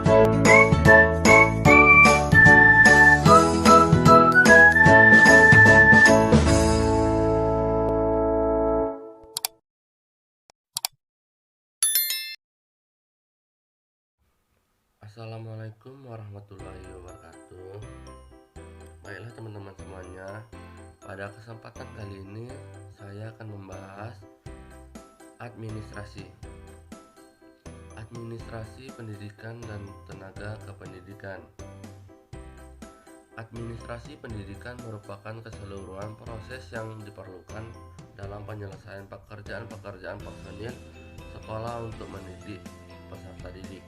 Assalamualaikum warahmatullahi wabarakatuh. Baiklah teman-teman semuanya, pada kesempatan kali ini saya akan membahas administrasi pendidikan dan tenaga kependidikan. Administrasi pendidikan merupakan keseluruhan proses yang diperlukan dalam penyelesaian pekerjaan-pekerjaan personil sekolah untuk mendidik peserta didik.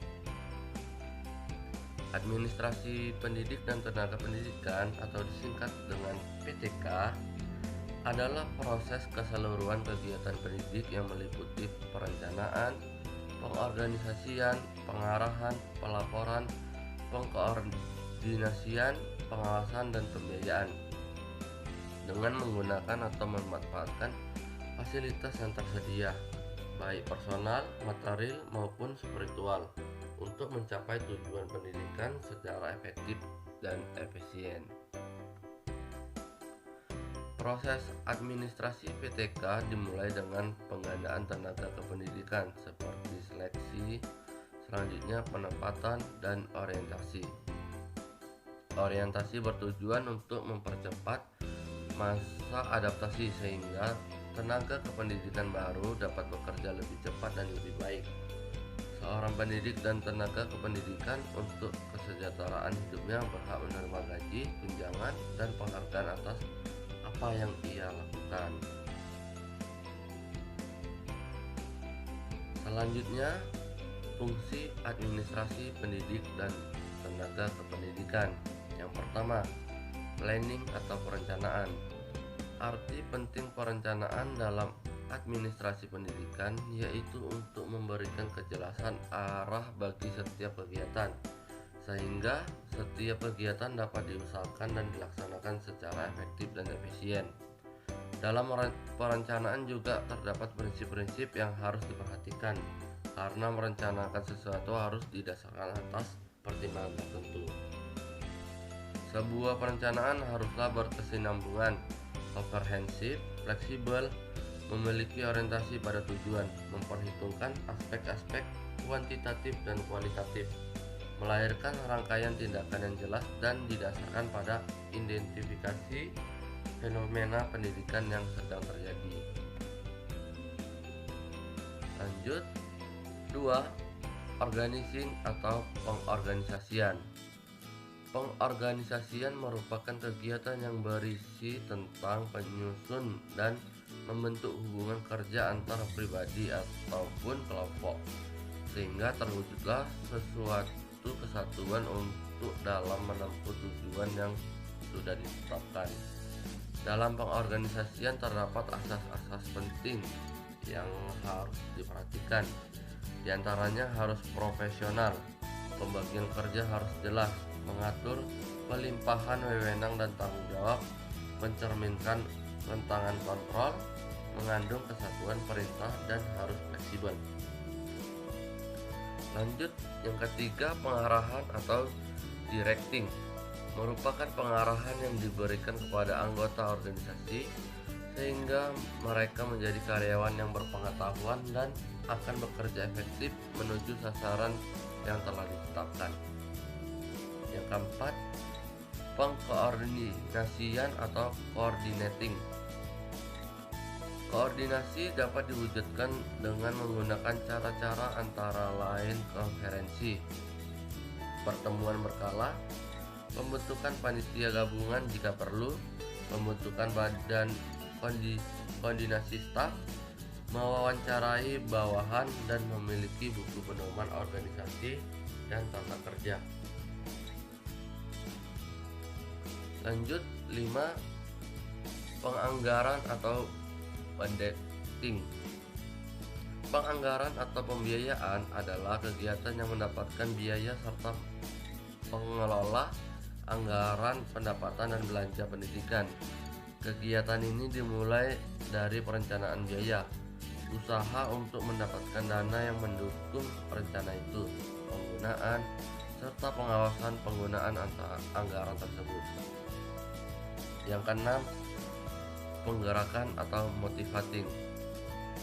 Administrasi pendidik dan tenaga pendidikan atau disingkat dengan PTK adalah proses keseluruhan kegiatan pendidik yang meliputi perencanaan, pengorganisasian, pengarahan, pelaporan, pengkoordinasian, pengawasan, dan pembiayaan dengan menggunakan atau memanfaatkan fasilitas yang tersedia, baik personal, material, maupun spiritual, untuk mencapai tujuan pendidikan secara efektif dan efisien. Proses administrasi PTK dimulai dengan penggandaan tenaga kependidikan seperti seleksi, selanjutnya penempatan dan orientasi. Orientasi bertujuan untuk mempercepat masa adaptasi sehingga tenaga kependidikan baru dapat bekerja lebih cepat dan lebih baik. Seorang pendidik dan tenaga kependidikan untuk kesejahteraan hidupnya berhak menerima gaji, tunjangan, dan penghargaan atas apa yang ia lakukan. Selanjutnya, fungsi administrasi pendidik dan tenaga kependidikan. Yang pertama, planning atau perencanaan. Arti penting perencanaan dalam administrasi pendidikan yaitu untuk memberikan kejelasan arah bagi setiap kegiatan, sehingga setiap kegiatan dapat diusahakan dan dilaksanakan secara efektif dan efisien. Dalam perencanaan juga terdapat prinsip-prinsip yang harus diperhatikan, karena merencanakan sesuatu harus didasarkan atas pertimbangan tertentu. Sebuah perencanaan haruslah berkesinambungan, komprehensif, fleksibel, memiliki orientasi pada tujuan, memperhitungkan aspek-aspek kuantitatif dan kualitatif, melahirkan rangkaian tindakan yang jelas dan didasarkan pada identifikasi fenomena pendidikan yang sedang terjadi. Lanjut, 2. Organizing atau pengorganisasian. Pengorganisasian merupakan kegiatan yang berisi tentang penyusun dan membentuk hubungan kerja antara pribadi ataupun kelompok, sehingga terwujudlah sesuatu kesatuan untuk dalam menempuh tujuan yang sudah ditetapkan. Dalam pengorganisasian terdapat asas-asas penting yang harus diperhatikan. Di antaranya harus profesional, pembagian kerja harus jelas, mengatur pelimpahan wewenang dan tanggung jawab, mencerminkan rentangan kontrol, mengandung kesatuan perintah, dan harus fleksibel. Lanjut, yang ketiga, pengarahan atau directing merupakan pengarahan yang diberikan kepada anggota organisasi sehingga mereka menjadi karyawan yang berpengetahuan dan akan bekerja efektif menuju sasaran yang telah ditetapkan. Yang keempat, pengkoordinasian atau coordinating. Koordinasi dapat diwujudkan dengan menggunakan cara-cara antara lain konferensi, pertemuan berkala, pembentukan panitia gabungan jika perlu, pembentukan badan koordinasi staf, mewawancarai bawahan, dan memiliki buku pedoman organisasi dan tata kerja. Lanjut, 5. Penganggaran atau budgeting. Penganggaran atau pembiayaan adalah kegiatan yang mendapatkan biaya serta pengelola anggaran pendapatan dan belanja pendidikan. Kegiatan ini dimulai dari perencanaan biaya, usaha untuk mendapatkan dana yang mendukung rencana itu, penggunaan, serta pengawasan penggunaan anggaran tersebut. Yang keenam, penggerakan atau motivating.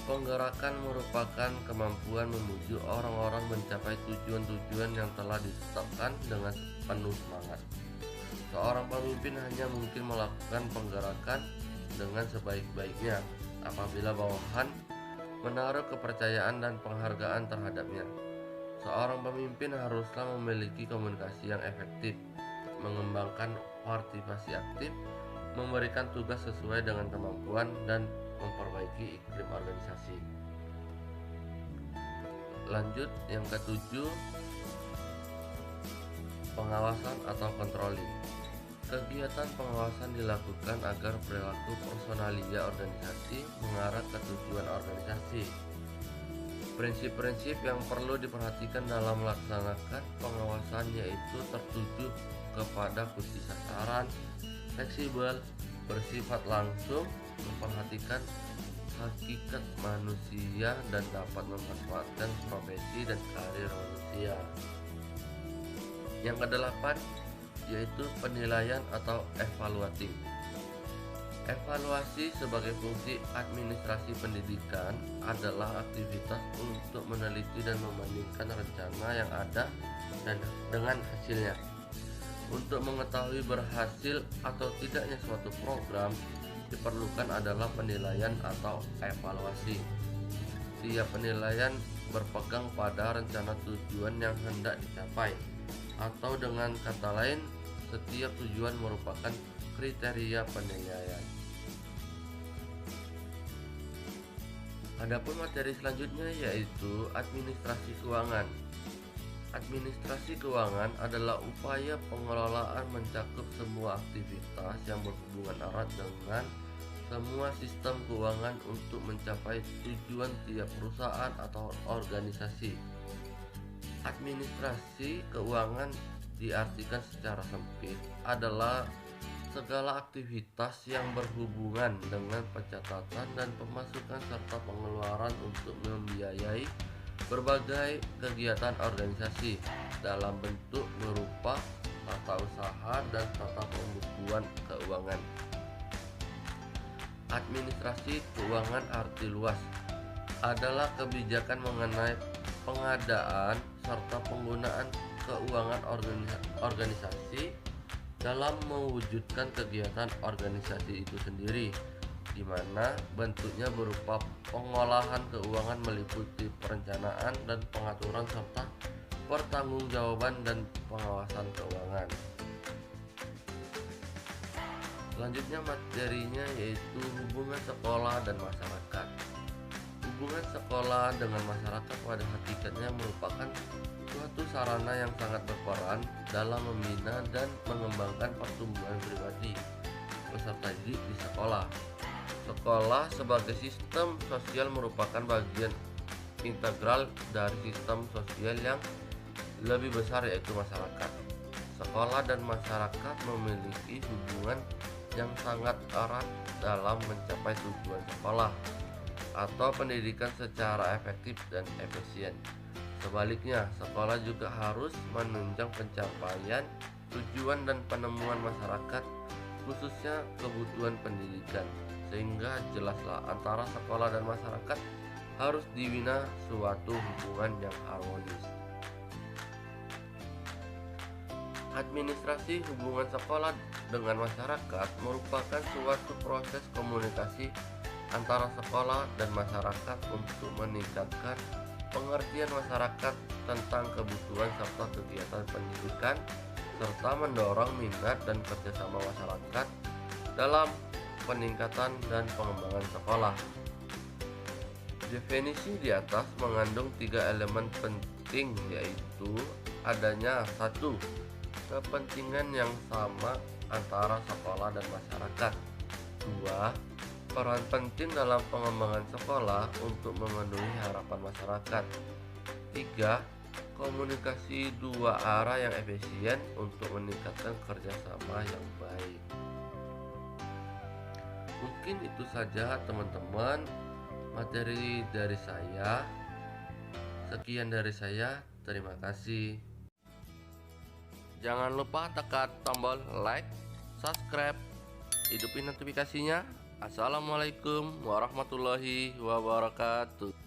Penggerakan merupakan kemampuan memuju orang-orang mencapai tujuan-tujuan yang telah ditetapkan dengan penuh semangat. Seorang pemimpin hanya mungkin melakukan penggerakan dengan sebaik-baiknya apabila bawahan menaruh kepercayaan dan penghargaan terhadapnya. Seorang pemimpin haruslah memiliki komunikasi yang efektif, mengembangkan partisipasi aktif, memberikan tugas sesuai dengan kemampuan, dan memperbaiki iklim organisasi. Lanjut, yang ketujuh, pengawasan atau controlling. Kegiatan pengawasan dilakukan agar perilaku personalia organisasi mengarah ke tujuan organisasi. Prinsip-prinsip yang perlu diperhatikan dalam melaksanakan pengawasan yaitu tertuju kepada kunci sasaran, fleksibel, bersifat langsung, memperhatikan hakikat manusia, dan dapat memanfaatkan profesi dan karir manusia. Yang kedelapan yaitu penilaian atau evaluating. Evaluasi sebagai fungsi administrasi pendidikan adalah aktivitas untuk meneliti dan membandingkan rencana yang ada dan dengan hasilnya. Untuk mengetahui berhasil atau tidaknya suatu program, diperlukan adalah penilaian atau evaluasi. Tiap penilaian berpegang pada rencana tujuan yang hendak dicapai, atau dengan kata lain, setiap tujuan merupakan kriteria penilaian. Adapun materi selanjutnya yaitu administrasi keuangan. Administrasi keuangan adalah upaya pengelolaan mencakup semua aktivitas yang berhubungan erat dengan semua sistem keuangan untuk mencapai tujuan tiap perusahaan atau organisasi. Administrasi keuangan diartikan secara sempit adalah segala aktivitas yang berhubungan dengan pencatatan dan pemasukan serta pengeluaran untuk membiayai berbagai kegiatan organisasi dalam bentuk berupa tata usaha dan tata pembukuan keuangan. Administrasi keuangan arti luas adalah kebijakan mengenai pengadaan serta penggunaan keuangan organisasi dalam mewujudkan kegiatan organisasi itu sendiri, di mana bentuknya berupa pengolahan keuangan meliputi perencanaan dan pengaturan serta pertanggungjawaban dan pengawasan keuangan. Selanjutnya materinya yaitu hubungan sekolah dan masyarakat. Hubungan sekolah dengan masyarakat pada hakikatnya merupakan suatu sarana yang sangat berperan dalam membina dan mengembangkan pertumbuhan pribadi peserta didik di sekolah. Sekolah sebagai sistem sosial merupakan bagian integral dari sistem sosial yang lebih besar yaitu masyarakat. Sekolah dan masyarakat memiliki hubungan yang sangat erat dalam mencapai tujuan sekolah atau pendidikan secara efektif dan efisien. Sebaliknya, sekolah juga harus menunjang pencapaian tujuan dan penemuan masyarakat, khususnya kebutuhan pendidikan, sehingga jelaslah antara sekolah dan masyarakat harus dibina suatu hubungan yang harmonis. Administrasi hubungan sekolah dengan masyarakat merupakan suatu proses komunikasi antara sekolah dan masyarakat untuk meningkatkan pengertian masyarakat tentang kebutuhan serta kegiatan pendidikan, serta mendorong minat dan kerjasama masyarakat dalam peningkatan dan pengembangan sekolah. Definisi di atas mengandung 3 elemen penting, yaitu adanya 1. Kepentingan yang sama antara sekolah dan masyarakat. 2. Peran penting dalam pengembangan sekolah untuk memenuhi harapan masyarakat. 3. Komunikasi dua arah yang efisien untuk meningkatkan kerjasama yang baik. Mungkin itu saja teman-teman materi dari saya. Sekian dari saya, terima kasih. Jangan lupa tekan tombol like, subscribe, hidupin notifikasinya. Assalamualaikum warahmatullahi wabarakatuh.